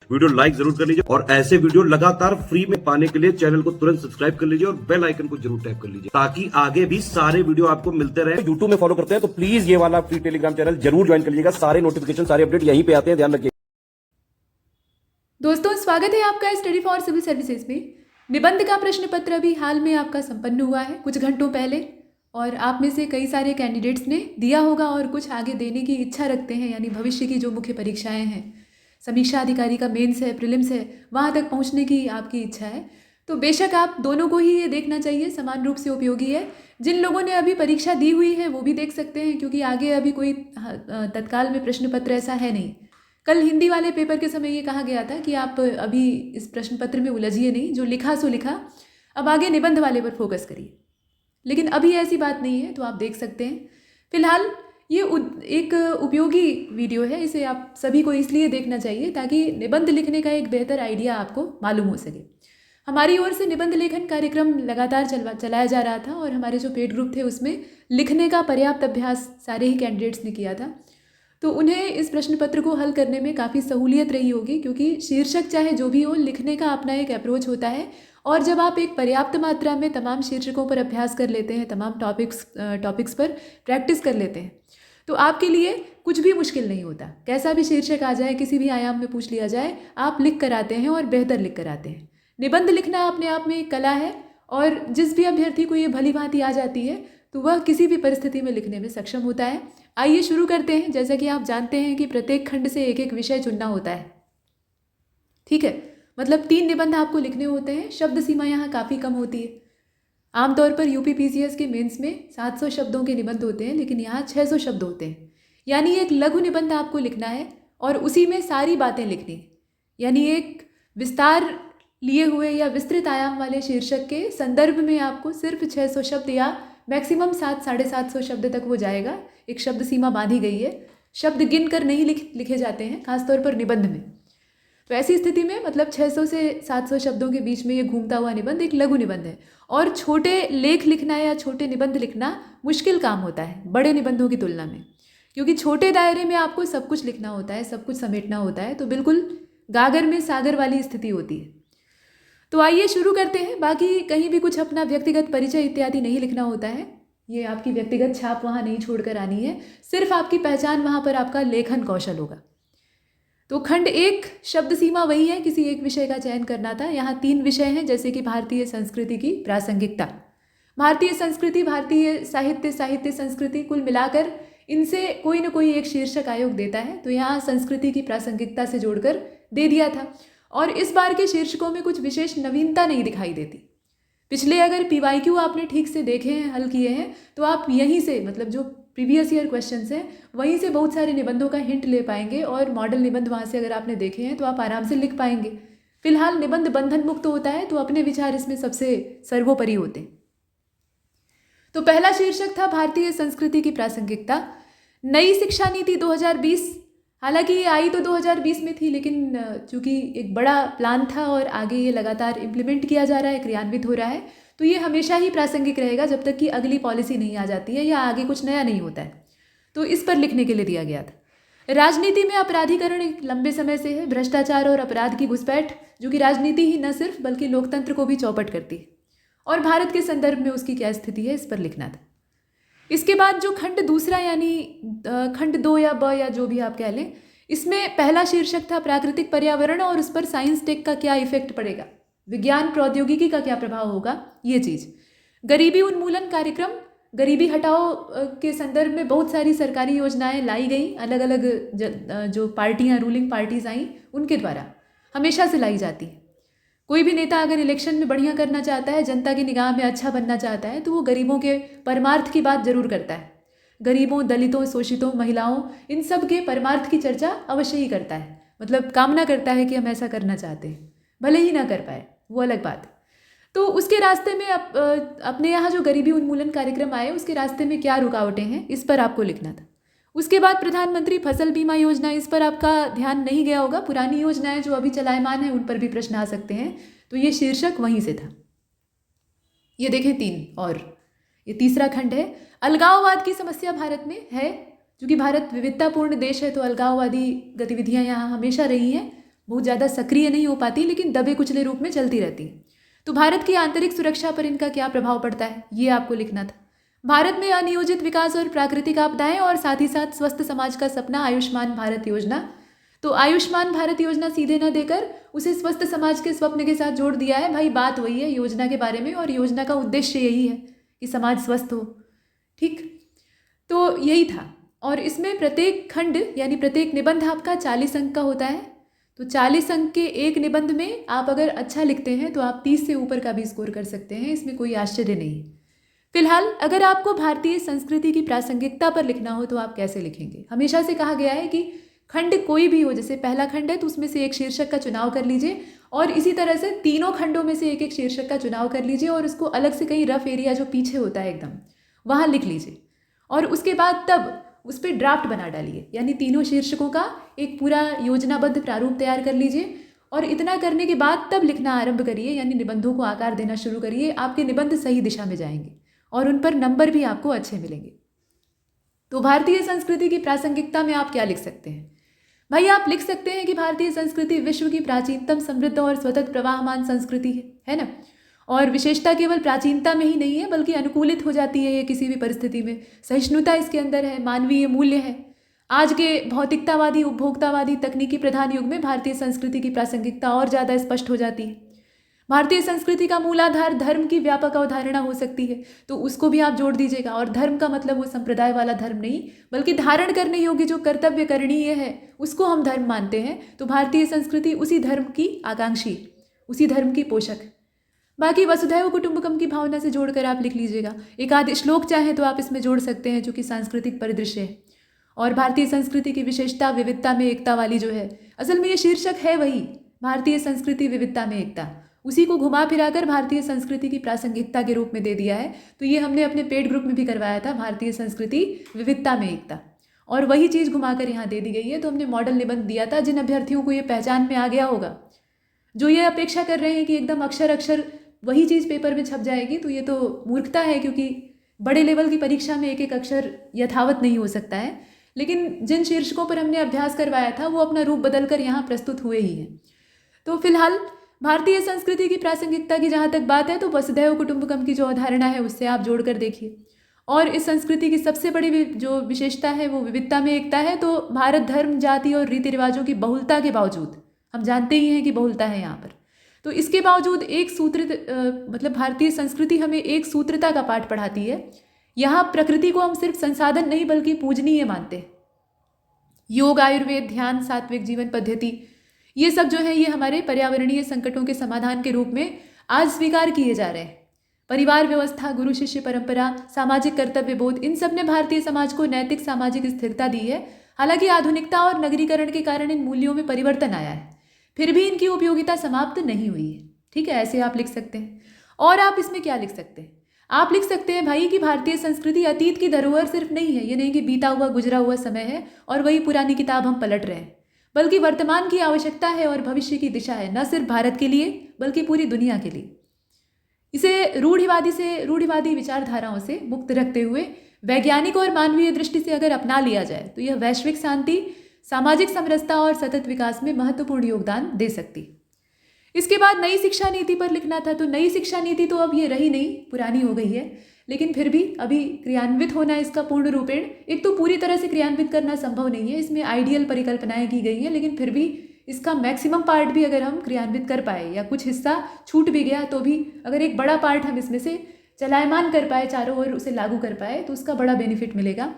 Video like जरूर कर लीजिए और ऐसे वीडियो लगातार फ्री में पाने के लिए चैनल को तुरंत सब्सक्राइब कर लीजिए और बेल आइकन को जरूर टैप कर लीजिए ताकि आगे भी सारे वीडियो आपको मिलते रहे। यूट्यूब में फॉलो करते हैं तो प्लीज ये वाला फ्री टेलीग्राम चैनल जरूर ज्वाइन कर लीजिएगा। सारे नोटिफिकेशन सारे अपडेट यहीं पे आते हैं, ध्यान रखिए। दोस्तों, स्वागत है आपका स्टडी फॉर सिविल सर्विसेज में। निबंध का प्रश्न पत्र अभी हाल में आपका संपन्न हुआ है कुछ घंटों पहले, और आप में से कई सारे कैंडिडेट्स ने दिया होगा और कुछ आगे देने की इच्छा रखते हैं, यानी भविष्य की जो मुख्य परीक्षाएं हैं, समीक्षा अधिकारी का मेंस है, प्रीलिम्स है, वहाँ तक पहुँचने की आपकी इच्छा है। तो बेशक आप दोनों को ही ये देखना चाहिए, समान रूप से उपयोगी है। जिन लोगों ने अभी परीक्षा दी हुई है वो भी देख सकते हैं, क्योंकि आगे अभी कोई तत्काल में प्रश्न पत्र ऐसा है नहीं। कल हिंदी वाले पेपर के समय ये कहा गया था कि आप अभी इस प्रश्न पत्र में उलझिए नहीं, जो लिखा सो लिखा, अब आगे निबंध वाले पर फोकस करिए। लेकिन अभी ऐसी बात नहीं है, तो आप देख सकते हैं। फिलहाल ये एक उपयोगी वीडियो है, इसे आप सभी को इसलिए देखना चाहिए ताकि निबंध लिखने का एक बेहतर आइडिया आपको मालूम हो सके। हमारी ओर से निबंध लेखन कार्यक्रम लगातार चलाया जा रहा था और हमारे जो पेड ग्रुप थे उसमें लिखने का पर्याप्त अभ्यास सारे ही कैंडिडेट्स ने किया था। तो उन्हें इस प्रश्न पत्र को हल करने में काफ़ी सहूलियत रही होगी, क्योंकि शीर्षक चाहे जो भी हो, लिखने का अपना एक अप्रोच होता है। और जब आप एक पर्याप्त मात्रा में तमाम शीर्षकों पर अभ्यास कर लेते हैं, तमाम टॉपिक्स पर प्रैक्टिस कर लेते हैं, तो आपके लिए कुछ भी मुश्किल नहीं होता। कैसा भी शीर्षक आ जाए, किसी भी आयाम में पूछ लिया जाए, आप लिख कर आते हैं और बेहतर लिख कर आते हैं। निबंध लिखना अपने आप में एक कला है, और जिस भी अभ्यर्थी को ये भली भांति आ जाती है तो वह किसी भी परिस्थिति में लिखने में सक्षम होता है। आइए शुरू करते हैं। जैसा कि आप जानते हैं कि प्रत्येक खंड से एक एक विषय चुनना होता है, ठीक है। मतलब 3 निबंध आपको लिखने होते हैं। शब्द सीमा यहाँ काफ़ी कम होती है। आमतौर पर यूपीपीसीएस के मेंस में 700 शब्दों के निबंध होते हैं, लेकिन यहाँ 600 शब्द होते हैं। यानी एक लघु निबंध आपको लिखना है और उसी में सारी बातें लिखनी है। यानी एक विस्तार लिए हुए या विस्तृत आयाम वाले शीर्षक के संदर्भ में आपको सिर्फ 600 शब्द या मैक्सिमम 700-750 शब्द तक वो जाएगा। एक शब्द सीमा बांधी गई है। शब्द गिन कर नहीं लिखे जाते हैं, खासतौर पर निबंध में। तो ऐसी स्थिति में मतलब 600 से 700 शब्दों के बीच में ये घूमता हुआ निबंध एक लघु निबंध है। और छोटे लेख लिखना या छोटे निबंध लिखना मुश्किल काम होता है बड़े निबंधों की तुलना में, क्योंकि छोटे दायरे में आपको सब कुछ लिखना होता है, सब कुछ समेटना होता है। तो बिल्कुल गागर में सागर वाली स्थिति होती है। तो आइए शुरू करते हैं। बाकी कहीं भी कुछ अपना व्यक्तिगत परिचय इत्यादि नहीं लिखना होता है। ये आपकी व्यक्तिगत छाप वहाँ नहीं छोड़कर आनी है, सिर्फ आपकी पहचान वहाँ पर आपका लेखन कौशल होगा। तो खंड 1 शब्द सीमा वही है, किसी एक विषय का चयन करना था। यहाँ 3 विषय हैं, जैसे कि भारतीय संस्कृति की प्रासंगिकता, भारतीय संस्कृति, भारतीय साहित्य, साहित्य संस्कृति, कुल मिलाकर इनसे कोई ना कोई एक शीर्षक आयोग देता है। तो यहाँ संस्कृति की प्रासंगिकता से जोड़कर दे दिया था। और इस बार के शीर्षकों में कुछ विशेष नवीनता नहीं दिखाई देती। पिछले अगर PYQ आपने ठीक से देखे हैं, हल किए हैं, तो आप यहीं से, मतलब जो प्रीवियस ईयर क्वेश्चंस हैं, वहीं से बहुत सारे निबंधों का हिंट ले पाएंगे। और मॉडल निबंध वहाँ से अगर आपने देखे हैं तो आप आराम से लिख पाएंगे। फिलहाल निबंध बंधन मुक्त होता है, तो अपने विचार इसमें सबसे सर्वोपरि होते हैं। तो पहला शीर्षक था भारतीय संस्कृति की प्रासंगिकता। नई शिक्षा नीति 2020, हालांकि ये आई तो 2020 में थी, लेकिन चूंकि एक बड़ा प्लान था और आगे ये लगातार इम्प्लीमेंट किया जा रहा है, क्रियान्वित हो रहा है, तो ये हमेशा ही प्रासंगिक रहेगा जब तक कि अगली पॉलिसी नहीं आ जाती है या आगे कुछ नया नहीं होता है। तो इस पर लिखने के लिए दिया गया था। राजनीति में अपराधीकरण एक लंबे समय से है। भ्रष्टाचार और अपराध की घुसपैठ, जो कि राजनीति ही न सिर्फ बल्कि लोकतंत्र को भी चौपट करती है, और भारत के संदर्भ में उसकी क्या स्थिति है, इस पर लिखना था। इसके बाद जो खंड दूसरा, यानी खंड 2 या ब या जो भी आप कह लें, इसमें पहला शीर्षक था प्राकृतिक पर्यावरण और उस पर साइंस टेक का क्या इफेक्ट पड़ेगा, विज्ञान प्रौद्योगिकी का क्या प्रभाव होगा, ये चीज़। गरीबी उन्मूलन कार्यक्रम, गरीबी हटाओ के संदर्भ में बहुत सारी सरकारी योजनाएं लाई गई, अलग अलग जो पार्टियां, रूलिंग पार्टीज आई, उनके द्वारा हमेशा से लाई जाती है। कोई भी नेता अगर इलेक्शन में बढ़िया करना चाहता है, जनता की निगाह में अच्छा बनना चाहता है, तो वो गरीबों के परमार्थ की बात जरूर करता है। गरीबों, दलितों, शोषितों, महिलाओं, इन सब के परमार्थ की चर्चा अवश्य ही करता है। मतलब कामना करता है कि हम ऐसा करना चाहते हैं, भले ही ना कर पाए, वो अलग बात है। तो उसके रास्ते में अपने यहाँ जो गरीबी उन्मूलन कार्यक्रम आए, उसके रास्ते में क्या रुकावटें हैं, इस पर आपको लिखना था। उसके बाद प्रधानमंत्री फसल बीमा योजना, इस पर आपका ध्यान नहीं गया होगा। पुरानी योजनाएं जो अभी चलायमान है, उन पर भी प्रश्न आ सकते हैं। तो ये शीर्षक वहीं से था। ये देखें 3, और ये तीसरा खंड है। अलगाववाद की समस्या भारत में है। चूँकि भारत विविधतापूर्ण देश है, तो अलगाववादी गतिविधियां यहाँ हमेशा रही हैं। बहुत ज़्यादा सक्रिय नहीं हो पाती, लेकिन दबे कुचले रूप में चलती रहती हैं। तो भारत की आंतरिक सुरक्षा पर इनका क्या प्रभाव पड़ता है, ये आपको लिखना था। भारत में अनियोजित विकास और प्राकृतिक आपदाएं और साथ ही साथ स्वस्थ समाज का सपना आयुष्मान भारत योजना। तो आयुष्मान भारत योजना सीधे न देकर उसे स्वस्थ समाज के स्वप्न के साथ जोड़ दिया है। भाई बात वही है योजना के बारे में, और योजना का उद्देश्य यही है कि समाज स्वस्थ हो। ठीक, तो यही था। और इसमें प्रत्येक खंड यानी प्रत्येक निबंध आपका 40 अंक का होता है। तो 40 अंक के एक निबंध में आप अगर अच्छा लिखते हैं तो आप 30 से ऊपर का भी स्कोर कर सकते हैं, इसमें कोई आश्चर्य नहीं। फिलहाल अगर आपको भारतीय संस्कृति की प्रासंगिकता पर लिखना हो तो आप कैसे लिखेंगे? हमेशा से कहा गया है कि खंड कोई भी हो, जैसे पहला खंड है तो उसमें से एक शीर्षक का चुनाव कर लीजिए, और इसी तरह से तीनों खंडों में से एक एक शीर्षक का चुनाव कर लीजिए और उसको अलग से कहीं रफ एरिया जो पीछे होता है एकदम वहाँ लिख लीजिए, और उसके बाद तब उस पर ड्राफ्ट बना डालिए, यानी तीनों शीर्षकों का एक पूरा योजनाबद्ध प्रारूप तैयार कर लीजिए। और इतना करने के बाद तब लिखना आरंभ करिए, यानी निबंधों को आकार देना शुरू करिए। आपके निबंध सही दिशा में जाएंगे और उन पर नंबर भी आपको अच्छे मिलेंगे। तो भारतीय संस्कृति की प्रासंगिकता में आप क्या लिख सकते हैं? भाई आप लिख सकते हैं कि भारतीय संस्कृति विश्व की प्राचीनतम, समृद्ध और स्वतंत्र प्रवाहमान संस्कृति है ना। और विशेषता केवल प्राचीनता में ही नहीं है, बल्कि अनुकूलित हो जाती है ये किसी भी परिस्थिति में। सहिष्णुता इसके अंदर है, मानवीय मूल्य है। आज के भौतिकतावादी, उपभोक्तावादी, तकनीकी प्रधान युग में भारतीय संस्कृति की प्रासंगिकता और ज़्यादा स्पष्ट हो जाती है। भारतीय संस्कृति का मूलाधार धर्म की व्यापक अवधारणा हो सकती है, तो उसको भी आप जोड़ दीजिएगा। और धर्म का मतलब वो संप्रदाय वाला धर्म नहीं, बल्कि धारण करने योग्य जो कर्तव्य करणीय है उसको हम धर्म मानते हैं। तो भारतीय संस्कृति उसी धर्म की आकांक्षी, उसी धर्म की पोषक। बाकी वसुधैव कुटुंबकम की भावना से जोड़कर आप लिख लीजिएगा। एक आध श्लोक चाहे तो आप इसमें जोड़ सकते हैं, जो कि सांस्कृतिक परिदृश्य है। और भारतीय संस्कृति की विशेषता विविधता में एकता वाली जो है, असल में ये शीर्षक है वही, भारतीय संस्कृति विविधता में एकता। उसी को घुमा फिराकर भारतीय संस्कृति की प्रासंगिकता के रूप में दे दिया है। तो ये हमने अपने पेड ग्रुप में भी करवाया था, भारतीय संस्कृति विविधता में एकता, और वही चीज़ घुमाकर यहाँ दे दी गई है। तो हमने मॉडल निबंध दिया था। जिन अभ्यर्थियों को ये पहचान में आ गया होगा, जो ये अपेक्षा कर रहे हैं कि एकदम अक्षर अक्षर वही चीज़ पेपर में छप जाएगी, तो ये तो मूर्खता है, क्योंकि बड़े लेवल की परीक्षा में एक एक अक्षर यथावत नहीं हो सकता है। लेकिन जिन शीर्षकों पर हमने अभ्यास करवाया था वो अपना रूप बदलकर यहाँ प्रस्तुत हुए ही हैं। तो फिलहाल भारतीय संस्कृति की प्रासंगिकता की जहाँ तक बात है, तो वसुधैव कुटुंबकम की जो अवधारणा है उससे आप जोड़कर देखिए। और इस संस्कृति की सबसे बड़ी जो विशेषता है वो विविधता में एकता है। तो भारत धर्म, जाति और रीति रिवाजों की बहुलता के बावजूद, हम जानते ही हैं कि बहुलता है यहाँ पर, तो इसके बावजूद एक मतलब भारतीय संस्कृति हमें एक सूत्रता का पाठ पढ़ाती है। यहाँ प्रकृति को हम सिर्फ संसाधन नहीं बल्कि पूजनीय मानते हैं। योग, आयुर्वेद, ध्यान, सात्विक जीवन पद्धति, ये सब जो है ये हमारे पर्यावरणीय संकटों के समाधान के रूप में आज स्वीकार किए जा रहे हैं। परिवार व्यवस्था, गुरु शिष्य परंपरा, सामाजिक कर्तव्य बोध, इन सब ने भारतीय समाज को नैतिक सामाजिक स्थिरता दी है। हालांकि आधुनिकता और नगरीकरण के कारण इन मूल्यों में परिवर्तन आया है, फिर भी इनकी उपयोगिता समाप्त नहीं हुई है। ठीक है, ऐसे आप लिख सकते हैं। और आप इसमें क्या लिख सकते हैं? आप लिख सकते हैं भाई कि भारतीय संस्कृति अतीत की धरोहर सिर्फ नहीं है। ये नहीं कि बीता हुआ गुजरा हुआ समय है और वही पुरानी किताब हम पलट रहे हैं, बल्कि वर्तमान की आवश्यकता है और भविष्य की दिशा है, न सिर्फ भारत के लिए बल्कि पूरी दुनिया के लिए। इसे रूढ़िवादी विचारधाराओं से मुक्त रखते हुए वैज्ञानिक और मानवीय दृष्टि से अगर अपना लिया जाए तो यह वैश्विक शांति, सामाजिक समरसता और सतत विकास में महत्वपूर्ण योगदान दे सकती। इसके बाद नई शिक्षा नीति पर लिखना था। तो नई शिक्षा नीति तो अब ये रही नहीं, पुरानी हो गई है, लेकिन फिर भी अभी क्रियान्वित होना इसका पूर्ण रूपेण, एक तो पूरी तरह से क्रियान्वित करना संभव नहीं है, इसमें आइडियल परिकल्पनाएं की गई हैं, लेकिन फिर भी इसका मैक्सिमम पार्ट भी अगर हम क्रियान्वित कर पाए या कुछ हिस्सा छूट भी गया तो भी अगर एक बड़ा पार्ट हम इसमें से चलायमान कर पाए, चारों ओर उसे लागू कर पाए, तो उसका बड़ा बेनिफिट मिलेगा।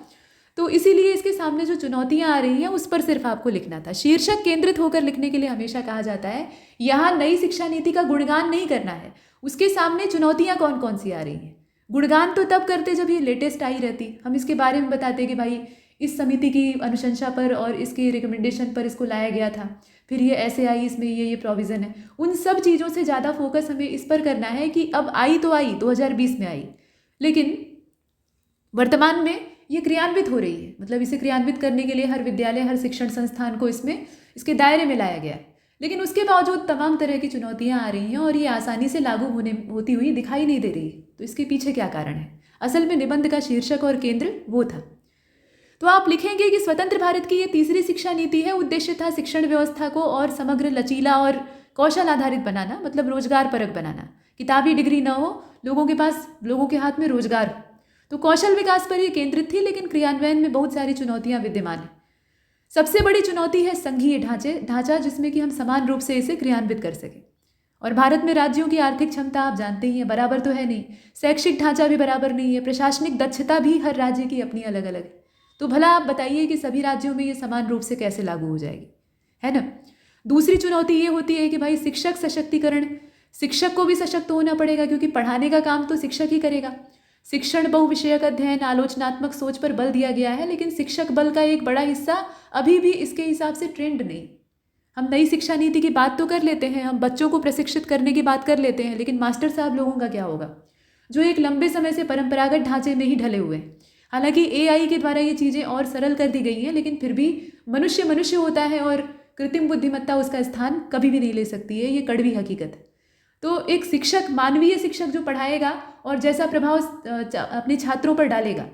तो इसीलिए इसके सामने जो चुनौतियां आ रही हैं उस पर सिर्फ आपको लिखना था। शीर्षक केंद्रित होकर लिखने के लिए हमेशा कहा जाता है यहाँ नई शिक्षा नीति का गुणगान नहीं करना है, उसके सामने चुनौतियां कौन कौन सी आ रही हैं। गुणगान तो तब करते जब ये लेटेस्ट आई रहती, हम इसके बारे में बताते कि भाई इस समिति की अनुशंसा पर और इसके रिकमेंडेशन पर इसको लाया गया था, फिर ये ऐसे आई, इसमें ये प्रोविज़न है। उन सब चीज़ों से ज़्यादा फोकस हमें इस पर करना है कि अब आई तो आई, 2020 में आई, लेकिन वर्तमान में ये क्रियान्वित हो रही है। मतलब इसे क्रियान्वित करने के लिए हर विद्यालय, हर शिक्षण संस्थान को इसमें इसके दायरे में लाया गया है, लेकिन उसके बावजूद तमाम तरह की चुनौतियां आ रही हैं और ये आसानी से लागू होती हुई दिखाई नहीं दे रही है। तो इसके पीछे क्या कारण है? असल में निबंध का शीर्षक और केंद्र वो था। तो आप लिखेंगे कि स्वतंत्र भारत की ये तीसरी शिक्षा नीति है। उद्देश्य था शिक्षण व्यवस्था को और समग्र, लचीला और कौशल आधारित बनाना, मतलब रोजगार परक बनाना। किताबी डिग्री ना हो, लोगों के पास, लोगों के हाथ में रोजगार हो। तो कौशल विकास पर ये केंद्रित थी, लेकिन क्रियान्वयन में बहुत सारी चुनौतियां विद्यमान हैं। सबसे बड़ी चुनौती है संघीय ढांचा, जिसमें कि हम समान रूप से इसे क्रियान्वित कर सकें। और भारत में राज्यों की आर्थिक क्षमता आप जानते ही हैं, बराबर तो है नहीं। शैक्षिक ढांचा भी बराबर नहीं है। प्रशासनिक दक्षता भी हर राज्य की अपनी अलग अलग है। तो भला आप बताइए कि सभी राज्यों में ये समान रूप से कैसे लागू हो जाएगी, है ना। दूसरी चुनौती ये होती है कि भाई शिक्षक सशक्तिकरण, शिक्षक को भी सशक्त होना पड़ेगा, क्योंकि पढ़ाने का काम तो शिक्षक ही करेगा। शिक्षण बहुविषयक अध्ययन, आलोचनात्मक सोच पर बल दिया गया है, लेकिन शिक्षक बल का एक बड़ा हिस्सा अभी भी इसके हिसाब से ट्रेंड नहीं। हम नई शिक्षा नीति की बात तो कर लेते हैं, हम बच्चों को प्रशिक्षित करने की बात कर लेते हैं, लेकिन मास्टर साहब लोगों का क्या होगा, जो एक लंबे समय से परंपरागत ढांचे में ही ढले हुए हैं। हालांकि एआई के द्वारा ये चीज़ें और सरल कर दी गई हैं, लेकिन फिर भी मनुष्य मनुष्य होता है और कृत्रिम बुद्धिमत्ता उसका स्थान कभी भी नहीं ले सकती है। ये कड़वी हकीकत है। तो एक शिक्षक, मानवीय शिक्षक जो पढ़ाएगा और जैसा प्रभाव अपने छात्रों पर डालेगा,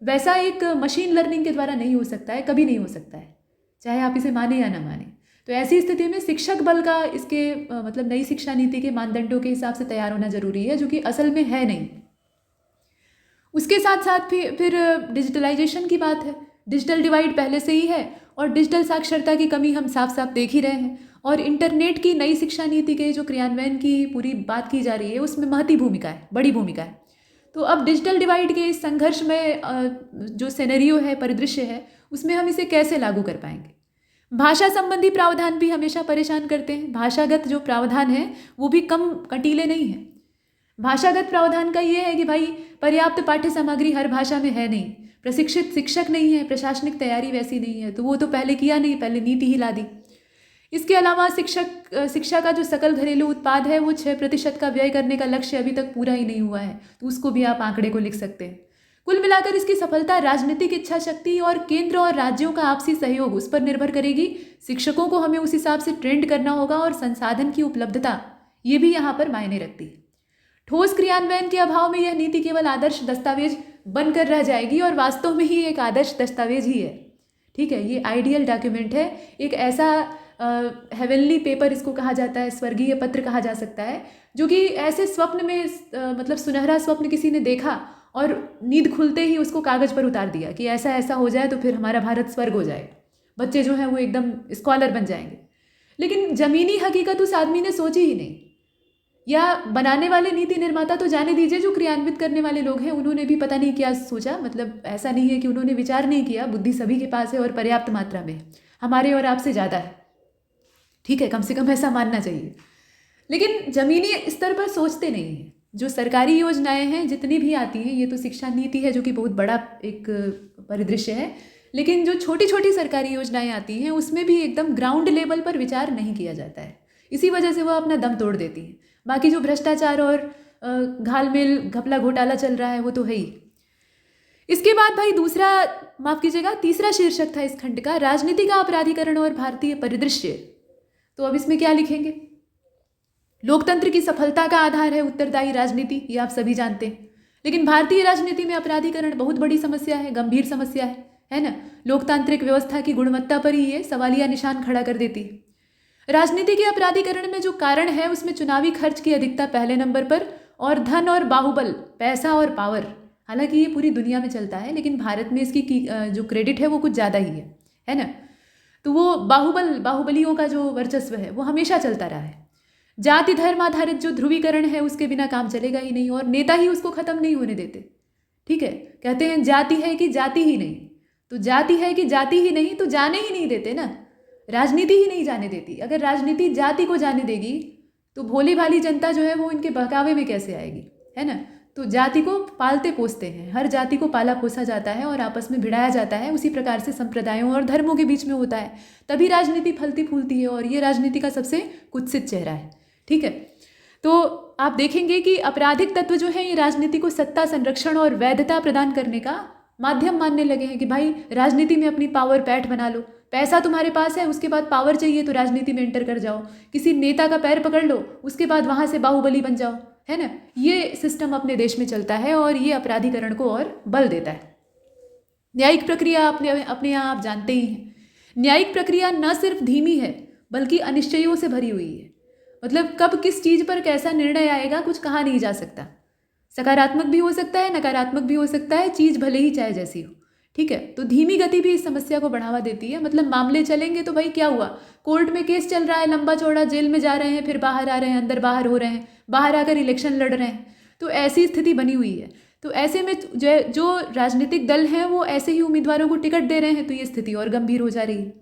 वैसा एक मशीन लर्निंग के द्वारा नहीं हो सकता है, कभी नहीं हो सकता है, चाहे आप इसे माने या ना माने। तो ऐसी स्थिति में शिक्षक बल का इसके मतलब नई शिक्षा नीति के मानदंडों के हिसाब से तैयार होना जरूरी है, जो कि असल में है नहीं। उसके साथ साथ फिर डिजिटलाइजेशन की बात है। डिजिटल डिवाइड पहले से ही है और डिजिटल साक्षरता की कमी हम साफ साफ देख ही रहे हैं। और इंटरनेट की नई शिक्षा नीति के जो क्रियान्वयन की पूरी बात की जा रही है, उसमें महती भूमिका है, बड़ी भूमिका है। तो अब डिजिटल डिवाइड के इस संघर्ष में जो सिनेरियो है, परिदृश्य है, उसमें हम इसे कैसे लागू कर पाएंगे। भाषा संबंधी प्रावधान भी हमेशा परेशान करते हैं। भाषागत जो प्रावधान है वो भी कम कटीले नहीं हैं। भाषागत प्रावधान का ये है कि भाई पर्याप्त पाठ्य सामग्री हर भाषा में है नहीं, प्रशिक्षित शिक्षक नहीं है, प्रशासनिक तैयारी वैसी नहीं है, तो वो तो पहले किया नहीं, पहले नीति ही ला दी। इसके अलावा शिक्षा का जो सकल घरेलू उत्पाद है वो 6% का व्यय करने का लक्ष्य अभी तक पूरा ही नहीं हुआ है, तो उसको भी आप आंकड़े को लिख सकते हैं। कुल मिलाकर इसकी सफलता राजनीतिक इच्छा शक्ति और केंद्र और राज्यों का आपसी सहयोग, उस पर निर्भर करेगी। शिक्षकों को हमें उस हिसाब से ट्रेंड करना होगा और संसाधन की उपलब्धता ये भी यहाँ पर मायने रखती है। ठोस क्रियान्वयन के अभाव में यह नीति केवल आदर्श दस्तावेज बनकर रह जाएगी और वास्तव में ही एक आदर्श दस्तावेज ही है। ठीक है, ये आइडियल डॉक्यूमेंट है, एक ऐसा हेवनली पेपर इसको कहा जाता है, स्वर्गीय पत्र कहा जा सकता है, जो कि ऐसे स्वप्न में मतलब सुनहरा स्वप्न किसी ने देखा और नींद खुलते ही उसको कागज़ पर उतार दिया कि ऐसा ऐसा हो जाए तो फिर हमारा भारत स्वर्ग हो जाएगा, बच्चे जो हैं वो एकदम स्कॉलर बन जाएंगे। लेकिन ज़मीनी हकीकत उस आदमी ने सोची ही नहीं, या बनाने वाले नीति निर्माता तो जाने दीजिए, जो क्रियान्वित करने वाले लोग हैं उन्होंने भी पता नहीं क्या सोचा। मतलब ऐसा नहीं है कि उन्होंने विचार नहीं किया, बुद्धि सभी के पास है और पर्याप्त मात्रा में, हमारे और आपसे ज़्यादा है। ठीक है, कम से कम ऐसा मानना चाहिए, लेकिन ज़मीनी स्तर पर सोचते नहीं हैं। जो सरकारी योजनाएं हैं जितनी भी आती हैं, ये तो शिक्षा नीति है जो कि बहुत बड़ा एक परिदृश्य है, लेकिन जो छोटी छोटी सरकारी योजनाएं आती हैं उसमें भी एकदम ग्राउंड लेवल पर विचार नहीं किया जाता है। इसी वजह से वो अपना दम तोड़ देती हैं। बाकी जो भ्रष्टाचार और घालमेल घपला घोटाला चल रहा है वो तो है ही। इसके बाद भाई तीसरा शीर्षक था इस खंड का, राजनीति का अपराधीकरण और भारतीय परिदृश्य। तो अब इसमें क्या लिखेंगे? लोकतंत्र की सफलता का आधार है उत्तरदायी राजनीति, ये आप सभी जानते हैं, लेकिन भारतीय राजनीति में अपराधीकरण बहुत बड़ी समस्या है, गंभीर समस्या है ना। लोकतांत्रिक व्यवस्था की गुणवत्ता पर ही ये सवालिया निशान खड़ा कर देती है। राजनीति के अपराधीकरण में जो कारण है उसमें चुनावी खर्च की अधिकता पहले नंबर पर, और धन और बाहुबल, पैसा और पावर। हालांकि ये पूरी दुनिया में चलता है, लेकिन भारत में इसकी जो क्रेडिट है वो कुछ ज़्यादा ही है ना। तो वो बाहुबलियों का जो वर्चस्व है वो हमेशा चलता रहा है। जाति धर्म आधारित जो ध्रुवीकरण है उसके बिना काम चलेगा ही नहीं, और नेता ही उसको ख़त्म नहीं होने देते। ठीक है, कहते हैं जाति है कि जाति ही नहीं, तो जाति है कि जाति ही नहीं, तो जाने ही नहीं देते ना, राजनीति ही नहीं जाने देती। अगर राजनीति जाति को जाने देगी तो भोली भाली जनता जो है वो इनके बहकावे में कैसे आएगी, है ना। तो जाति को पालते पोसते हैं, हर जाति को पाला पोसा जाता है और आपस में भिड़ाया जाता है। उसी प्रकार से संप्रदायों और धर्मों के बीच में होता है, तभी राजनीति फलती फूलती है, और ये राजनीति का सबसे कुत्सित चेहरा है। ठीक है, तो आप देखेंगे कि आपराधिक तत्व जो है ये राजनीति को सत्ता संरक्षण और वैधता प्रदान करने का माध्यम मानने लगे हैं कि भाई राजनीति में अपनी पावर पैठ बना लो, पैसा तुम्हारे पास है, उसके बाद पावर चाहिए तो राजनीति में एंटर कर जाओ, किसी नेता का पैर पकड़ लो, उसके बाद वहाँ से बाहुबली बन जाओ, है ना। ये सिस्टम अपने देश में चलता है और ये अपराधीकरण को और बल देता है। न्यायिक प्रक्रिया अपने अपने यहाँ आप जानते ही हैं। न्यायिक प्रक्रिया न सिर्फ धीमी है बल्कि अनिश्चयों से भरी हुई है। मतलब कब किस चीज़ पर कैसा निर्णय आएगा कुछ कहा नहीं जा सकता। सकारात्मक भी हो सकता है, नकारात्मक भी हो सकता है, चीज़ भले ही चाहे जैसी हो। ठीक है, तो धीमी गति भी इस समस्या को बढ़ावा देती है। मतलब मामले चलेंगे तो भाई क्या हुआ, कोर्ट में केस चल रहा है लंबा चौड़ा, जेल में जा रहे हैं, फिर बाहर आ रहे हैं, अंदर बाहर हो रहे हैं, बाहर आकर इलेक्शन लड़ रहे हैं, तो ऐसी स्थिति बनी हुई है। तो ऐसे में जो राजनीतिक दल हैं वो ऐसे ही उम्मीदवारों को टिकट दे रहे हैं, तो ये स्थिति और गंभीर हो जा रही है।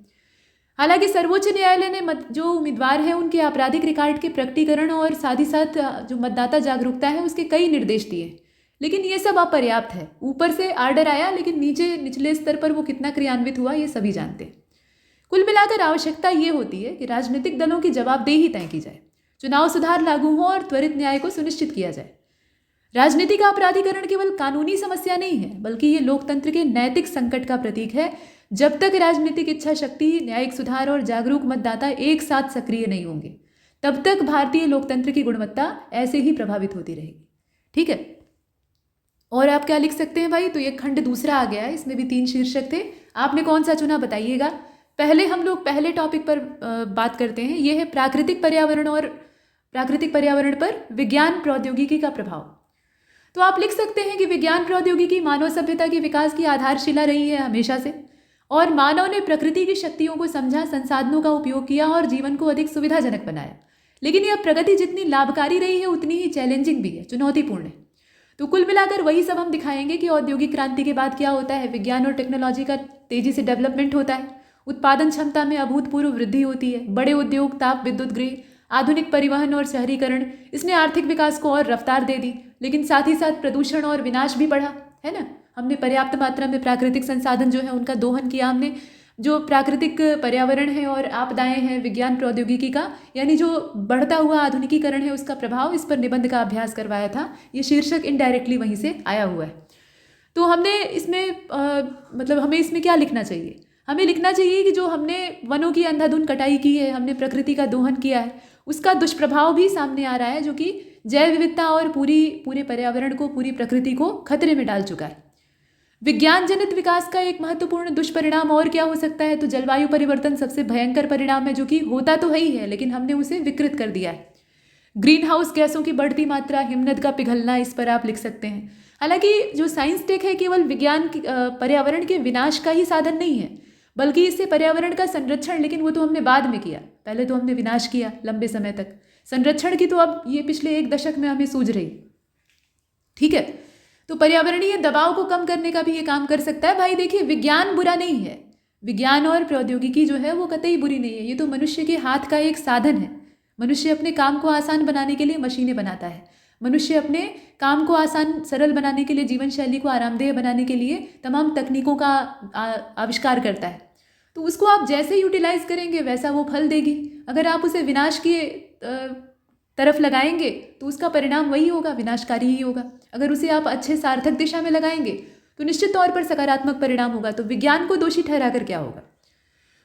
हालांकि सर्वोच्च न्यायालय ने जो उम्मीदवार हैं उनके आपराधिक रिकॉर्ड के प्रकटीकरण और साथ ही साथ जो मतदाता जागरूकता है उसके कई निर्देश दिए, लेकिन ये सब अपर्याप्त है। ऊपर से आर्डर आया लेकिन निचले स्तर पर वो कितना क्रियान्वित हुआ ये सभी जानते हैं। कुल मिलाकर आवश्यकता ये होती है कि राजनीतिक दलों की जवाबदेही तय की जाए, चुनाव सुधार लागू हो और त्वरित न्याय को सुनिश्चित किया जाए। राजनीतिक अपराधीकरण केवल कानूनी समस्या नहीं है बल्कि ये लोकतंत्र के नैतिक संकट का प्रतीक है। जब तक राजनीतिक इच्छा शक्ति, न्यायिक सुधार और जागरूक मतदाता एक साथ सक्रिय नहीं होंगे तब तक भारतीय लोकतंत्र की गुणवत्ता ऐसे ही प्रभावित होती रहेगी। ठीक है, और आप क्या लिख सकते हैं भाई, तो ये खंड दूसरा आ गया है, इसमें भी 3 शीर्षक थे, आपने कौन सा चुना बताइएगा। पहले हम लोग पहले टॉपिक पर बात करते हैं, ये है प्राकृतिक पर्यावरण पर विज्ञान प्रौद्योगिकी का प्रभाव। तो आप लिख सकते हैं कि विज्ञान प्रौद्योगिकी मानव सभ्यता के विकास की आधारशिला रही है हमेशा से, और मानव ने प्रकृति की शक्तियों को समझा, संसाधनों का उपयोग किया और जीवन को अधिक सुविधाजनक बनाया। लेकिन यह प्रगति जितनी लाभकारी रही है उतनी ही चैलेंजिंग भी है, चुनौतीपूर्ण है। तो कुल मिलाकर वही सब हम दिखाएंगे कि औद्योगिक क्रांति के बाद क्या होता है। विज्ञान और टेक्नोलॉजी का तेजी से डेवलपमेंट होता है, उत्पादन क्षमता में अभूतपूर्व वृद्धि होती है, बड़े उद्योग, ताप विद्युत गृह, आधुनिक परिवहन और शहरीकरण, इसने आर्थिक विकास को और रफ्तार दे दी। लेकिन साथ ही साथ प्रदूषण और विनाश भी बढ़ा, है ना। हमने पर्याप्त मात्रा में प्राकृतिक संसाधन जो है उनका दोहन किया हमने। जो प्राकृतिक पर्यावरण है और आपदाएं हैं विज्ञान प्रौद्योगिकी का, यानी जो बढ़ता हुआ आधुनिकीकरण है उसका प्रभाव, इस पर निबंध का अभ्यास करवाया था। ये शीर्षक इनडायरेक्टली वहीं से आया हुआ है। तो हमने इसमें मतलब हमें इसमें क्या लिखना चाहिए, हमें लिखना चाहिए कि जो हमने वनों की अंधाधुंध कटाई की है, हमने प्रकृति का दोहन किया है, उसका दुष्प्रभाव भी सामने आ रहा है, जो कि जैव विविधता और पूरे पर्यावरण को, पूरी प्रकृति को खतरे में डाल चुका है। विज्ञान जनित विकास का एक महत्वपूर्ण दुष्परिणाम और क्या हो सकता है, तो जलवायु परिवर्तन सबसे भयंकर परिणाम है, जो कि होता तो है ही है लेकिन हमने उसे विकृत कर दिया है। ग्रीन हाउस गैसों की बढ़ती मात्रा, हिमनद का पिघलना, इस पर आप लिख सकते हैं। हालांकि जो साइंस टेक है केवल विज्ञान पर्यावरण के विनाश का ही साधन नहीं है, बल्कि इससे पर्यावरण का संरक्षण, लेकिन वो तो हमने बाद में किया, पहले तो हमने विनाश किया लंबे समय तक। संरक्षण की तो अब ये पिछले 1 दशक में हमें सूझ रही। ठीक है, तो पर्यावरणीय दबाव को कम करने का भी ये काम कर सकता है। भाई देखिए, विज्ञान बुरा नहीं है, विज्ञान और प्रौद्योगिकी जो है वो कतई बुरी नहीं है, ये तो मनुष्य के हाथ का एक साधन है। मनुष्य अपने काम को आसान बनाने के लिए मशीनें बनाता है, मनुष्य अपने काम को आसान सरल बनाने के लिए, जीवन शैली को आरामदेह बनाने के लिए तमाम तकनीकों का आविष्कार करता है। तो उसको आप जैसे यूटिलाइज करेंगे वैसा वो फल देगी। अगर आप उसे विनाश की तरफ लगाएंगे तो उसका परिणाम वही होगा, विनाशकारी ही होगा। अगर उसे आप अच्छे सार्थक दिशा में लगाएंगे तो निश्चित तौर पर सकारात्मक परिणाम होगा। तो विज्ञान को दोषी ठहराकर क्या होगा।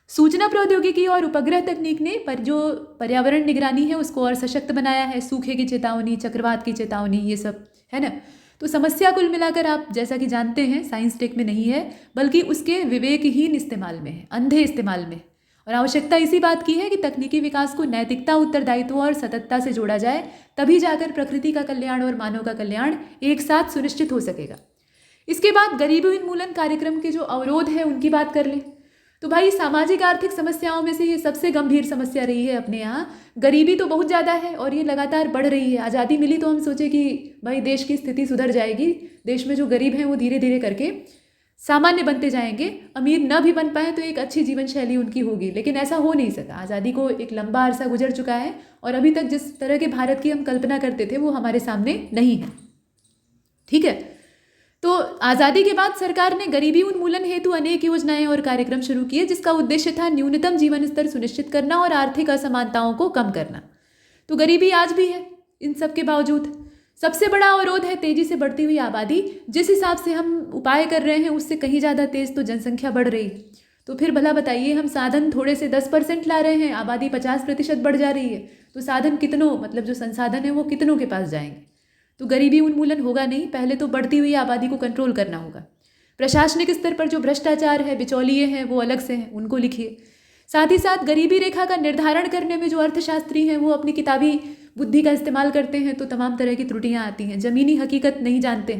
सूचना प्रौद्योगिकी और उपग्रह तकनीक ने जो पर्यावरण निगरानी है उसको और सशक्त बनाया है। सूखे की चेतावनी, चक्रवात की चेतावनी, ये सब है ना। तो समस्या कुल मिलाकर आप जैसा कि जानते हैं साइंस टेक में नहीं है, बल्कि उसके विवेकहीन इस्तेमाल में है, अंधे इस्तेमाल में। और आवश्यकता इसी बात की है कि तकनीकी विकास को नैतिकता, उत्तरदायित्व और सततता से जोड़ा जाए, तभी जाकर प्रकृति का कल्याण और मानव का कल्याण एक साथ सुनिश्चित हो सकेगा। इसके बाद गरीबी उन्मूलन कार्यक्रम के जो अवरोध है उनकी बात कर लें तो भाई सामाजिक आर्थिक समस्याओं में से ये सबसे गंभीर समस्या रही है अपने यहाँ। गरीबी तो बहुत ज़्यादा है और ये लगातार बढ़ रही है। आज़ादी मिली तो हम सोचे कि भाई देश की स्थिति सुधर जाएगी, देश में जो गरीब हैं वो धीरे धीरे करके सामान्य बनते जाएंगे, अमीर न भी बन पाए तो एक अच्छी जीवन शैली उनकी होगी, लेकिन ऐसा हो नहीं सका। आज़ादी को एक लंबा अरसा गुजर चुका है और अभी तक जिस तरह के भारत की हम कल्पना करते थे वो हमारे सामने नहीं है। ठीक है, तो आज़ादी के बाद सरकार ने गरीबी उन्मूलन हेतु अनेक योजनाएं और कार्यक्रम शुरू किए, जिसका उद्देश्य था न्यूनतम जीवन स्तर सुनिश्चित करना और आर्थिक असमानताओं को कम करना। तो गरीबी आज भी है इन सब के बावजूद। सबसे बड़ा अवरोध है तेजी से बढ़ती हुई आबादी। जिस हिसाब से हम उपाय कर रहे हैं उससे कहीं ज़्यादा तेज तो जनसंख्या बढ़ रही है। तो फिर भला बताइए, हम साधन थोड़े से 10% ला रहे हैं, आबादी 50% बढ़ जा रही है, तो साधन कितनों, मतलब जो संसाधन है वो कितनों के पास जाएंगे। तो गरीबी उन्मूलन होगा नहीं, पहले तो बढ़ती हुई आबादी को कंट्रोल करना होगा। प्रशासनिक स्तर पर जो भ्रष्टाचार है, बिचौलिए हैं, वो अलग से हैं, उनको लिखिए। साथ ही साथ गरीबी रेखा का निर्धारण करने में जो अर्थशास्त्री हैं वो अपनी किताबी बुद्धि का इस्तेमाल करते हैं तो तमाम तरह की त्रुटियां आती हैं, ज़मीनी हकीकत नहीं जानते,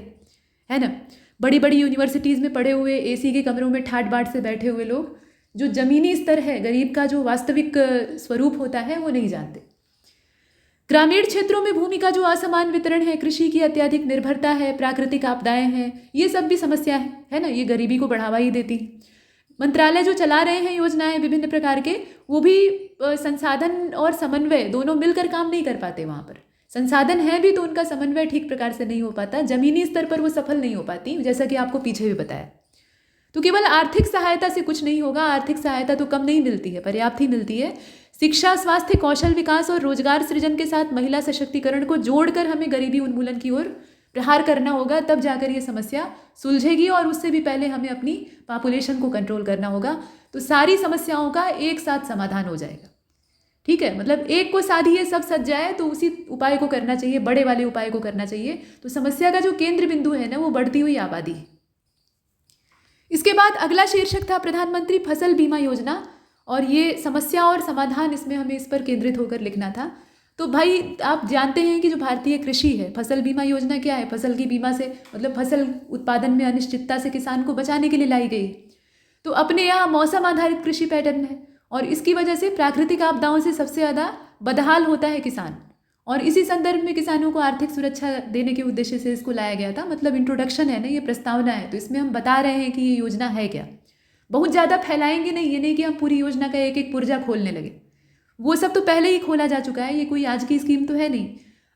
है ना। बड़ी बड़ी यूनिवर्सिटीज़ में पढ़े हुए, एसी के कमरों में ठाट बाट से बैठे हुए लोग जो ज़मीनी स्तर है, गरीब का जो वास्तविक स्वरूप होता है वो नहीं जानते। ग्रामीण क्षेत्रों में भूमि का जो असमान वितरण है, कृषि की अत्यधिक निर्भरता है, प्राकृतिक आपदाएं हैं, ये सब भी समस्या है ना, ये गरीबी को बढ़ावा ही देती है। मंत्रालय जो चला रहे हैं योजनाएं विभिन्न प्रकार के, वो भी संसाधन और समन्वय दोनों मिलकर काम नहीं कर पाते। वहाँ पर संसाधन है भी तो उनका समन्वय ठीक प्रकार से नहीं हो पाता, जमीनी स्तर पर वो सफल नहीं हो पाती, जैसा कि आपको पीछे भी बताया। तो केवल आर्थिक सहायता से कुछ नहीं होगा, आर्थिक सहायता तो कम नहीं मिलती है, पर्याप्त ही मिलती है। शिक्षा, स्वास्थ्य, कौशल विकास और रोजगार सृजन के साथ महिला सशक्तिकरण को जोड़कर हमें गरीबी उन्मूलन की ओर प्रहार करना होगा, तब जाकर ये समस्या सुलझेगी। और उससे भी पहले हमें अपनी पॉपुलेशन को कंट्रोल करना होगा, तो सारी समस्याओं का एक साथ समाधान हो जाएगा। ठीक है, मतलब एक को साधिए सब सज जाए, तो उसी उपाय को करना चाहिए, बड़े वाले उपाय को करना चाहिए। तो समस्या का जो केंद्र बिंदु है ना, वो बढ़ती हुई आबादी है। इसके बाद अगला शीर्षक था प्रधानमंत्री फसल बीमा योजना, और ये समस्या और समाधान, इसमें हमें इस पर केंद्रित होकर लिखना था। तो भाई आप जानते हैं कि जो भारतीय कृषि है, फसल बीमा योजना क्या है? फसल की बीमा से मतलब फसल उत्पादन में अनिश्चितता से किसान को बचाने के लिए लाई गई। तो अपने यहाँ मौसम आधारित कृषि पैटर्न है, और इसकी वजह से प्राकृतिक आपदाओं से सबसे ज़्यादा बदहाल होता है किसान, और इसी संदर्भ में किसानों को आर्थिक सुरक्षा देने के उद्देश्य से इसको लाया गया था। मतलब इंट्रोडक्शन है ना, ये प्रस्तावना है, तो इसमें हम बता रहे हैं कि ये योजना है क्या। बहुत ज़्यादा फैलाएंगे नहीं, ये नहीं कि हम पूरी योजना का एक एक पुर्जा खोलने लगे, वो सब तो पहले ही खोला जा चुका है, ये कोई आज की स्कीम तो है नहीं।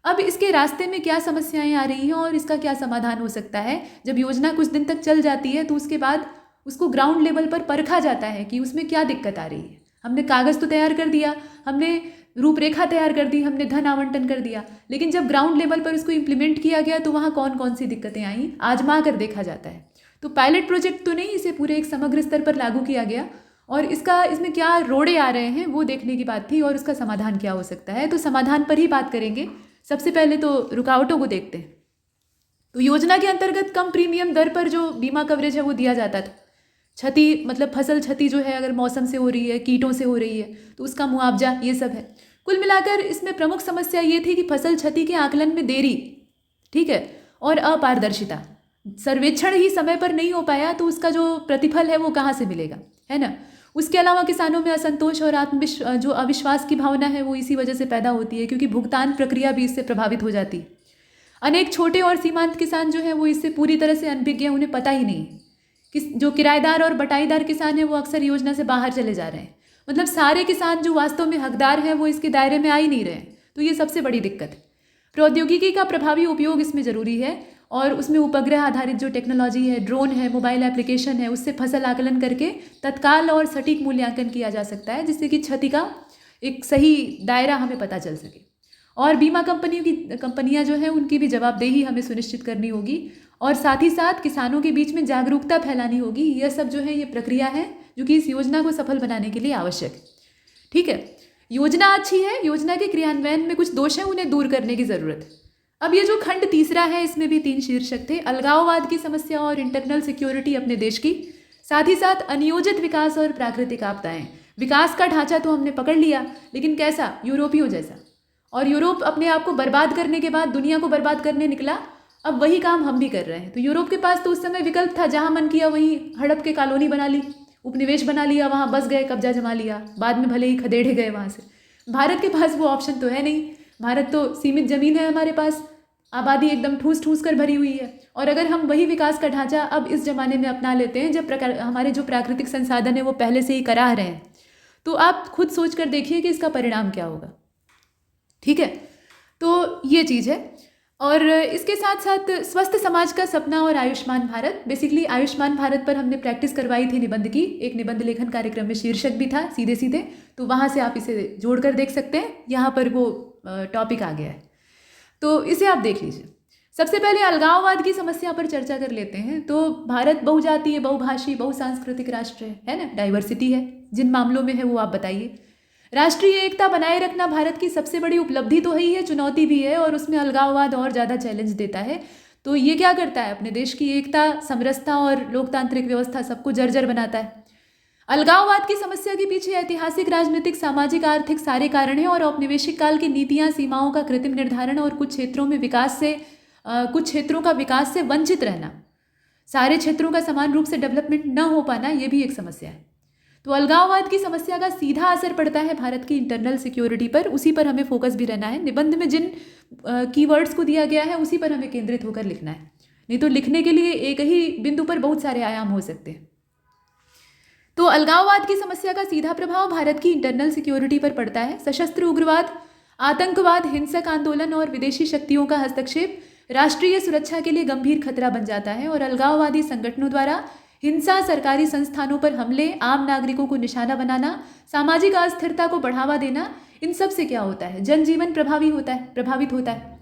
अब इसके रास्ते में क्या समस्याएं आ रही हैं और इसका क्या समाधान हो सकता है। जब योजना कुछ दिन तक चल जाती है तो उसके बाद उसको ग्राउंड लेवल पर परखा जाता है कि उसमें क्या दिक्कत आ रही है। हमने कागज़ तो तैयार कर दिया, हमने रूपरेखा तैयार कर दी, हमने धन आवंटन कर दिया, लेकिन जब ग्राउंड लेवल पर उसको इम्प्लीमेंट किया गया तो वहाँ कौन कौन सी दिक्कतें आई, आजमा कर देखा जाता है। तो पायलट प्रोजेक्ट तो नहीं, इसे पूरे एक समग्र स्तर पर लागू किया गया, और इसमें क्या रोड़े आ रहे हैं वो देखने की बात थी, और उसका समाधान क्या हो सकता है। तो समाधान पर ही बात करेंगे। सबसे पहले तो रुकावटों को देखते हैं। तो योजना के अंतर्गत कम प्रीमियम दर पर जो बीमा कवरेज है वो दिया जाता था। क्षति मतलब फसल क्षति जो है, अगर मौसम से हो रही है, कीटों से हो रही है, तो उसका मुआवजा, ये सब है। कुल मिलाकर इसमें प्रमुख समस्या ये थी कि फसल क्षति के आकलन में देरी, ठीक है, और अपारदर्शिता। सर्वेक्षण ही समय पर नहीं हो पाया तो उसका जो प्रतिफल है वो कहाँ से मिलेगा, है ना। उसके अलावा किसानों में असंतोष और जो अविश्वास की भावना है वो इसी वजह से पैदा होती है, क्योंकि भुगतान प्रक्रिया भी इससे प्रभावित हो जाती है। अनेक छोटे और सीमांत किसान जो हैं वो इससे पूरी तरह से अनभिज्ञ हैं, उन्हें पता ही नहीं है। जो किराएदार और बटाईदार किसान हैं वो अक्सर योजना से बाहर चले जा रहे हैं। मतलब सारे किसान जो वास्तव में हकदार हैं वो इसके दायरे में आ ही नहीं रहे हैं। तो ये सबसे बड़ी दिक्कत है। प्रौद्योगिकी का प्रभावी उपयोग इसमें ज़रूरी है, और उसमें उपग्रह आधारित जो टेक्नोलॉजी है, ड्रोन है, मोबाइल एप्लीकेशन है, उससे फसल आकलन करके तत्काल और सटीक मूल्यांकन किया जा सकता है, जिससे कि क्षति का एक सही दायरा हमें पता चल सके। और बीमा कंपनियां जो हैं उनकी भी जवाबदेही हमें सुनिश्चित करनी होगी, और साथ ही साथ किसानों के बीच में जागरूकता फैलानी होगी। यह सब जो है ये प्रक्रिया है जो कि इस योजना को सफल बनाने के लिए आवश्यक है। ठीक है, योजना अच्छी है, योजना के क्रियान्वयन में कुछ दोष हैं, उन्हें दूर करने की ज़रूरत है। अब ये जो खंड तीसरा है, इसमें भी 3 शीर्षक थे। अलगाववाद की समस्या और इंटरनल सिक्योरिटी अपने देश की, साथ ही साथ अनियोजित विकास और प्राकृतिक आपदाएं। विकास का ढांचा तो हमने पकड़ लिया, लेकिन कैसा? यूरोपियों जैसा। और यूरोप अपने आप को बर्बाद करने के बाद दुनिया को बर्बाद करने निकला, अब वही काम हम भी कर रहे हैं। तो यूरोप के पास तो उस समय विकल्प था, जहाँ मन किया वहीं हड़प के कॉलोनी बना ली, उपनिवेश बना लिया, वहाँ बस गए, कब्जा जमा लिया, बाद में भले ही खदेड़े गए वहाँ से। भारत के पास वो ऑप्शन तो है नहीं। भारत तो सीमित ज़मीन है हमारे पास, आबादी एकदम ठूस ठूस कर भरी हुई है, और अगर हम वही विकास का ढांचा अब इस ज़माने में अपना लेते हैं जब हमारे जो प्राकृतिक संसाधन है वो पहले से ही कराह रहे हैं, तो आप खुद सोच कर देखिए कि इसका परिणाम क्या होगा। ठीक है, तो ये चीज़ है। और इसके साथ साथ स्वस्थ समाज का सपना और आयुष्मान भारत, बेसिकली आयुष्मान भारत पर हमने प्रैक्टिस करवाई थी निबंध की, एक निबंध लेखन कार्यक्रम में शीर्षक भी था सीधे सीधे, तो वहाँ से आप इसे जोड़कर देख सकते हैं। यहाँ पर वो टॉपिक आ गया है, तो इसे आप देख लीजिए। सबसे पहले अलगाववाद की समस्या पर चर्चा कर लेते हैं। तो भारत बहुजातीय, बहुभाषी, बहुसांस्कृतिक राष्ट्र है ना, डाइवर्सिटी है। जिन मामलों में है वो आप बताइए। राष्ट्रीय एकता बनाए रखना भारत की सबसे बड़ी उपलब्धि तो है ही है, चुनौती भी है, और उसमें अलगाववाद और ज़्यादा चैलेंज देता है। तो ये क्या करता है, अपने देश की एकता, समरसता और लोकतांत्रिक व्यवस्था सबको जर्जर बनाता है। अलगाववाद की समस्या के पीछे ऐतिहासिक, राजनीतिक, सामाजिक, आर्थिक सारे कारण हैं और औपनिवेशिक काल की नीतियां, सीमाओं का कृत्रिम निर्धारण और कुछ क्षेत्रों का विकास से वंचित रहना, सारे क्षेत्रों का समान रूप से डेवलपमेंट न हो पाना, ये भी एक समस्या है। तो अलगाववाद की समस्या का सीधा असर पड़ता है भारत की इंटरनल सिक्योरिटी पर, उसी पर हमें फोकस भी रहना है। निबंध में जिन कीवर्ड्स को दिया गया है उसी पर हमें केंद्रित होकर लिखना है, नहीं तो लिखने के लिए एक ही बिंदु पर बहुत सारे आयाम हो सकते हैं। तो अलगाववाद की समस्या का सीधा प्रभाव भारत की इंटरनल सिक्योरिटी पर पड़ता है। सशस्त्र उग्रवाद, आतंकवाद, हिंसक आंदोलन और विदेशी शक्तियों का हस्तक्षेप राष्ट्रीय सुरक्षा के लिए गंभीर खतरा बन जाता है और अलगाववादी संगठनों द्वारा हिंसा, सरकारी संस्थानों पर हमले, आम नागरिकों को निशाना बनाना, सामाजिक अस्थिरता को बढ़ावा देना, इन सब से क्या होता है, जनजीवन प्रभावित होता है।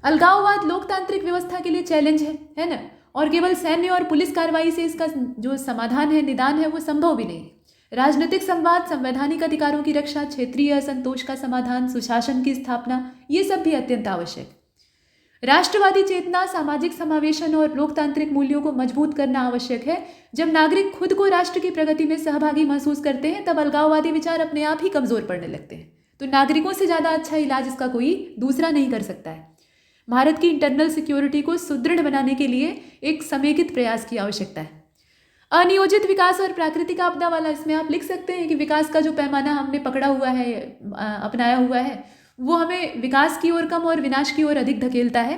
अलगाववाद लोकतांत्रिक व्यवस्था के लिए चैलेंज है ना, और केवल सैन्य और पुलिस कार्रवाई से इसका जो समाधान है, निदान है, वो संभव भी नहीं। राजनीतिक संवाद, संवैधानिक अधिकारों की रक्षा, क्षेत्रीय असंतोष का समाधान, सुशासन की स्थापना, ये सब भी अत्यंत आवश्यक। राष्ट्रवादी चेतना, सामाजिक समावेशन और लोकतांत्रिक मूल्यों को मजबूत करना आवश्यक है। जब नागरिक खुद को राष्ट्र की प्रगति में सहभागी महसूस करते हैं तब अलगाववादी विचार अपने आप ही कमजोर पड़ने लगते हैं। तो नागरिकों से ज़्यादा अच्छा इलाज इसका कोई दूसरा नहीं कर सकता है। भारत की इंटरनल सिक्योरिटी को सुदृढ़ बनाने के लिए एक समेकित प्रयास की आवश्यकता है। अनियोजित विकास और प्राकृतिक आपदा वाला, इसमें आप लिख सकते हैं कि विकास का जो पैमाना हमने पकड़ा हुआ है, अपनाया हुआ है, वो हमें विकास की ओर कम और विनाश की ओर अधिक धकेलता है।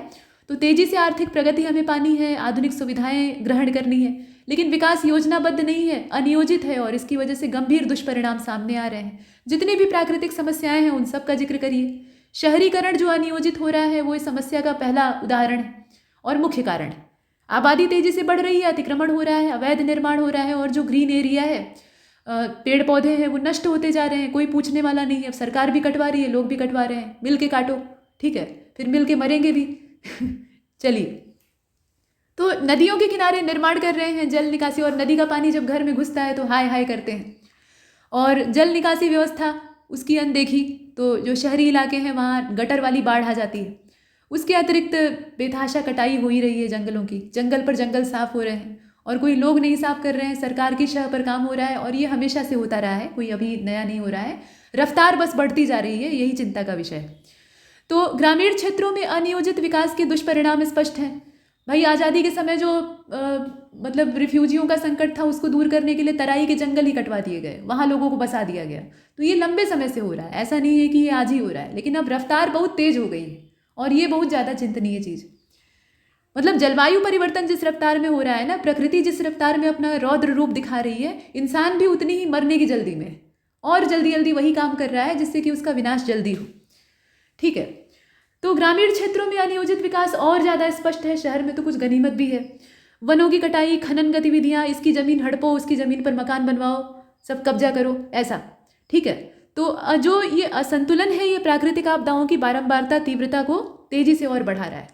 तो तेजी से आर्थिक प्रगति हमें पानी है, आधुनिक सुविधाएं ग्रहण करनी है, लेकिन विकास योजनाबद्ध नहीं है, अनियोजित है और इसकी वजह से गंभीर दुष्परिणाम सामने आ रहे हैं। जितनी भी प्राकृतिक समस्याएं हैं उन सब का जिक्र करिए। शहरीकरण जो अनियोजित हो रहा है वो इस समस्या का पहला उदाहरण है और मुख्य कारण है। आबादी तेजी से बढ़ रही है, अतिक्रमण हो रहा है, अवैध निर्माण हो रहा है और जो ग्रीन एरिया है, पेड़ पौधे हैं, वो नष्ट होते जा रहे हैं। कोई पूछने वाला नहीं है, अब सरकार भी कटवा रही है, लोग भी कटवा रहे हैं। मिल के काटो, ठीक है, फिर मिल के मरेंगे भी। चलिए, तो नदियों के किनारे निर्माण कर रहे हैं जल निकासी, और नदी का पानी जब घर में घुसता है तो हाय हाय करते हैं। और जल निकासी व्यवस्था उसकी अनदेखी, तो जो शहरी इलाके हैं वहाँ गटर वाली बाढ़ आ जाती है। उसके अतिरिक्त बेतहाशा कटाई हो ही रही है जंगलों की, जंगल पर जंगल साफ हो रहे हैं और कोई लोग नहीं साफ कर रहे हैं, सरकार की शह पर काम हो रहा है और ये हमेशा से होता रहा है, कोई अभी नया नहीं हो रहा है। रफ्तार बस बढ़ती जा रही है, यही चिंता का विषय है। तो ग्रामीण क्षेत्रों में अनियोजित विकास के दुष्परिणाम स्पष्ट हैं। भाई, आज़ादी के समय जो मतलब रिफ्यूजियों का संकट था, उसको दूर करने के लिए तराई के जंगल ही कटवा दिए गए, वहाँ लोगों को बसा दिया गया। तो ये लंबे समय से हो रहा है, ऐसा नहीं है कि ये आज ही हो रहा है, लेकिन अब रफ्तार बहुत तेज हो गई है और ये बहुत ज़्यादा चिंतनीय चीज़। मतलब जलवायु परिवर्तन जिस रफ्तार में हो रहा है ना, प्रकृति जिस रफ्तार में अपना रौद्र रूप दिखा रही है, इंसान भी उतनी ही मरने की जल्दी में और जल्दी जल्दी वही काम कर रहा है जिससे कि उसका विनाश जल्दी हो। ठीक है, तो ग्रामीण क्षेत्रों में अनियोजित विकास और ज़्यादा स्पष्ट है, शहर में तो कुछ गनीमत भी है। वनों की कटाई, खनन गतिविधियाँ, इसकी ज़मीन हड़पो, उसकी ज़मीन पर मकान बनवाओ, सब कब्जा करो, ऐसा। ठीक है, तो जो ये असंतुलन है, ये प्राकृतिक आपदाओं की बारंबारता, तीव्रता को तेजी से और बढ़ा रहा है।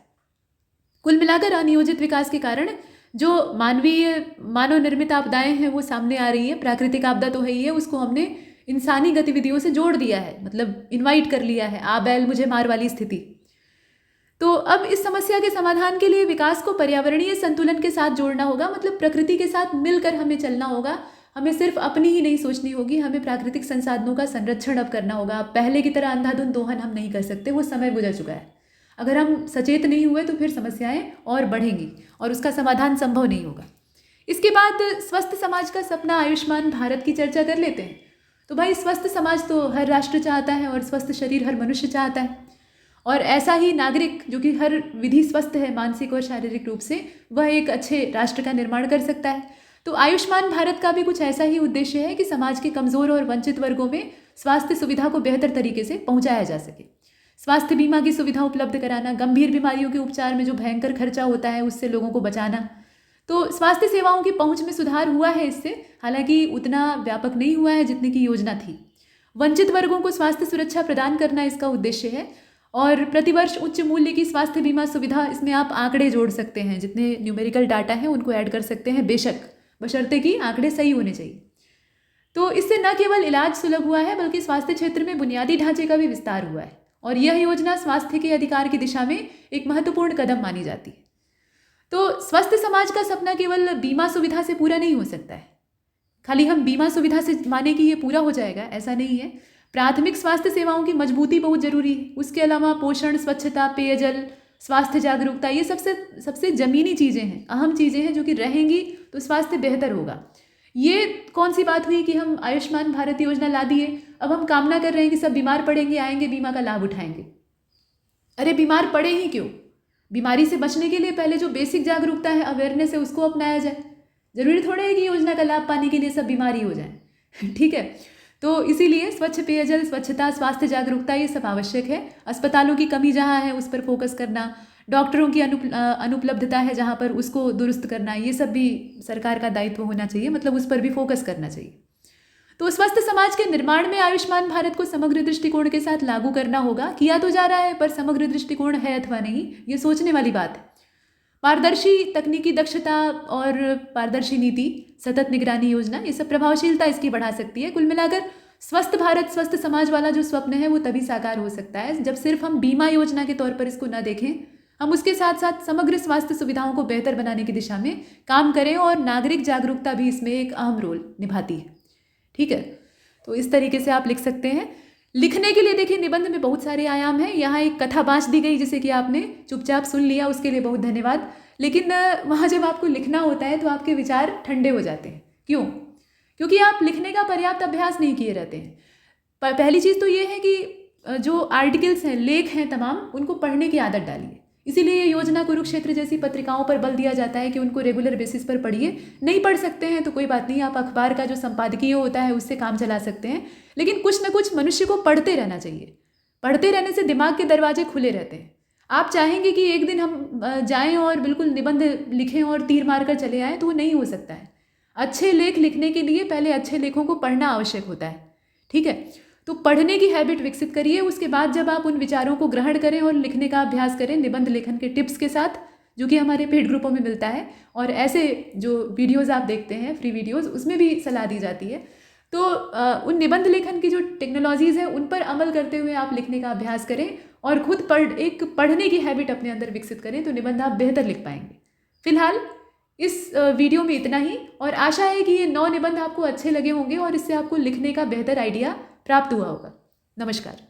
कुल मिलाकर अनियोजित विकास के कारण जो मानव निर्मित आपदाएं हैं वो सामने आ रही है। प्राकृतिक आपदा तो है ही है, उसको हमने इंसानी गतिविधियों से जोड़ दिया है, मतलब इनवाइट कर लिया है, आ बैल मुझे मार वाली स्थिति। तो अब इस समस्या के समाधान के लिए विकास को पर्यावरणीय संतुलन के साथ जोड़ना होगा, मतलब प्रकृति के साथ मिलकर हमें चलना होगा। हमें सिर्फ अपनी ही नहीं सोचनी होगी, हमें प्राकृतिक संसाधनों का संरक्षण अब करना होगा। अब पहले की तरह अंधाधुंध दोहन हम नहीं कर सकते, वो समय गुजर चुका है। अगर हम सचेत नहीं हुए तो फिर समस्याएं और बढ़ेंगी और उसका समाधान संभव नहीं होगा। इसके बाद स्वस्थ समाज का सपना, आयुष्मान भारत की चर्चा कर लेते हैं। तो भाई, स्वस्थ समाज तो हर राष्ट्र चाहता है और स्वस्थ शरीर हर मनुष्य चाहता है, और ऐसा ही नागरिक जो कि हर विधि स्वस्थ है मानसिक और शारीरिक रूप से, वह एक अच्छे राष्ट्र का निर्माण कर सकता है। तो आयुष्मान भारत का भी कुछ ऐसा ही उद्देश्य है कि समाज के कमज़ोर और वंचित वर्गों में स्वास्थ्य सुविधा को बेहतर तरीके से पहुंचाया जा सके। स्वास्थ्य बीमा की सुविधा उपलब्ध कराना, गंभीर बीमारियों के उपचार में जो भयंकर खर्चा होता है उससे लोगों को बचाना। तो स्वास्थ्य सेवाओं की पहुंच में सुधार हुआ है इससे, हालांकि उतना व्यापक नहीं हुआ है जितने की योजना थी। वंचित वर्गों को स्वास्थ्य सुरक्षा प्रदान करना इसका उद्देश्य है, और प्रतिवर्ष उच्च मूल्य की स्वास्थ्य बीमा सुविधा, इसमें आप आंकड़े जोड़ सकते हैं, जितने न्यूमेरिकल डाटा हैं उनको ऐड कर सकते हैं, बेशक बशर्ते कि आंकड़े सही होने चाहिए। तो इससे न केवल इलाज सुलभ हुआ है बल्कि स्वास्थ्य क्षेत्र में बुनियादी ढांचे का भी विस्तार हुआ है, और यह योजना स्वास्थ्य के अधिकार की दिशा में एक महत्वपूर्ण कदम मानी जाती है। तो स्वस्थ समाज का सपना केवल बीमा सुविधा से पूरा नहीं हो सकता है। खाली हम बीमा सुविधा से माने कि ये पूरा हो जाएगा, ऐसा नहीं है। प्राथमिक स्वास्थ्य सेवाओं की मजबूती बहुत जरूरी है। उसके अलावा पोषण, स्वच्छता, पेयजल, स्वास्थ्य जागरूकता, ये सबसे सबसे ज़मीनी चीज़ें हैं, अहम चीज़ें हैं जो कि रहेंगी तो स्वास्थ्य बेहतर होगा। ये कौन सी बात हुई कि हम आयुष्मान भारत योजना ला दिए, अब हम कामना कर रहे हैं कि सब बीमार पड़ेंगे, आएंगे, बीमा का लाभ उठाएंगे। अरे बीमार पड़े ही क्यों? बीमारी से बचने के लिए पहले जो बेसिक जागरूकता है, अवेयरनेस है, उसको अपनाया जाए। जरूरी थोड़ा है कि योजना का लाभ पाने के लिए सब बीमारी हो जाए। ठीक है, तो इसीलिए स्वच्छ पेयजल, स्वच्छता, स्वास्थ्य जागरूकता, ये सब आवश्यक है। अस्पतालों की कमी जहाँ है उस पर फोकस करना, डॉक्टरों की अनुपलब्धता है जहाँ पर, उसको दुरुस्त करना, ये सब भी सरकार का दायित्व होना चाहिए, मतलब उस पर भी फोकस करना चाहिए। तो स्वस्थ समाज के निर्माण में आयुष्मान भारत को समग्र दृष्टिकोण के साथ लागू करना होगा। किया तो जा रहा है, पर समग्र दृष्टिकोण है अथवा नहीं, ये सोचने वाली बात है। पारदर्शी तकनीकी दक्षता और पारदर्शी नीति, सतत निगरानी योजना, ये सब प्रभावशीलता इसकी बढ़ा सकती है। कुल मिलाकर स्वस्थ भारत, स्वस्थ समाज वाला जो स्वप्न है वो तभी साकार हो सकता है जब सिर्फ हम बीमा योजना के तौर पर इसको न देखें, हम उसके साथ साथ समग्र स्वास्थ्य सुविधाओं को बेहतर बनाने की दिशा में काम करें, और नागरिक जागरूकता भी इसमें एक अहम रोल निभाती है। ठीक है, तो इस तरीके से आप लिख सकते हैं। लिखने के लिए देखिए निबंध में बहुत सारे आयाम हैं। यहाँ एक कथा बाँच दी गई जिसे कि आपने चुपचाप सुन लिया, उसके लिए बहुत धन्यवाद। लेकिन वहाँ जब आपको लिखना होता है तो आपके विचार ठंडे हो जाते हैं। क्यों? क्योंकि आप लिखने का पर्याप्त अभ्यास नहीं किए रहते हैं। पहली चीज़ तो ये है कि जो आर्टिकल्स हैं, लेख हैं तमाम, उनको पढ़ने की आदत डालिए। इसीलिए ये योजना कुरुक्षेत्र जैसी पत्रिकाओं पर बल दिया जाता है कि उनको रेगुलर बेसिस पर पढ़िए। नहीं पढ़ सकते हैं तो कोई बात नहीं, आप अखबार का जो संपादकीय होता है उससे काम चला सकते हैं, लेकिन कुछ न कुछ मनुष्य को पढ़ते रहना चाहिए। पढ़ते रहने से दिमाग के दरवाजे खुले रहते हैं। आप चाहेंगे कि एक दिन हम जाएं और बिल्कुल निबंध लिखें और तीर मार कर चले आएँ, तो वो नहीं हो सकता है। अच्छे लेख लिखने के लिए पहले अच्छे लेखों को पढ़ना आवश्यक होता है। ठीक है, तो पढ़ने की हैबिट विकसित करिए। उसके बाद जब आप उन विचारों को ग्रहण करें और लिखने का अभ्यास करें निबंध लेखन के टिप्स के साथ, जो कि हमारे पेड ग्रुपों में मिलता है, और ऐसे जो वीडियोज़ आप देखते हैं फ्री वीडियोज़, उसमें भी सलाह दी जाती है। तो उन निबंध लेखन की जो टेक्नोलॉजीज़ हैं उन पर अमल करते हुए आप लिखने का अभ्यास करें और खुद एक पढ़ने की हैबिट अपने अंदर विकसित करें, तो निबंध आप बेहतर लिख पाएंगे। फिलहाल इस वीडियो में इतना ही, और आशा है कि ये 9 निबंध आपको अच्छे लगे होंगे और इससे आपको लिखने का बेहतर आइडिया प्राप्त हुआ होगा। नमस्कार।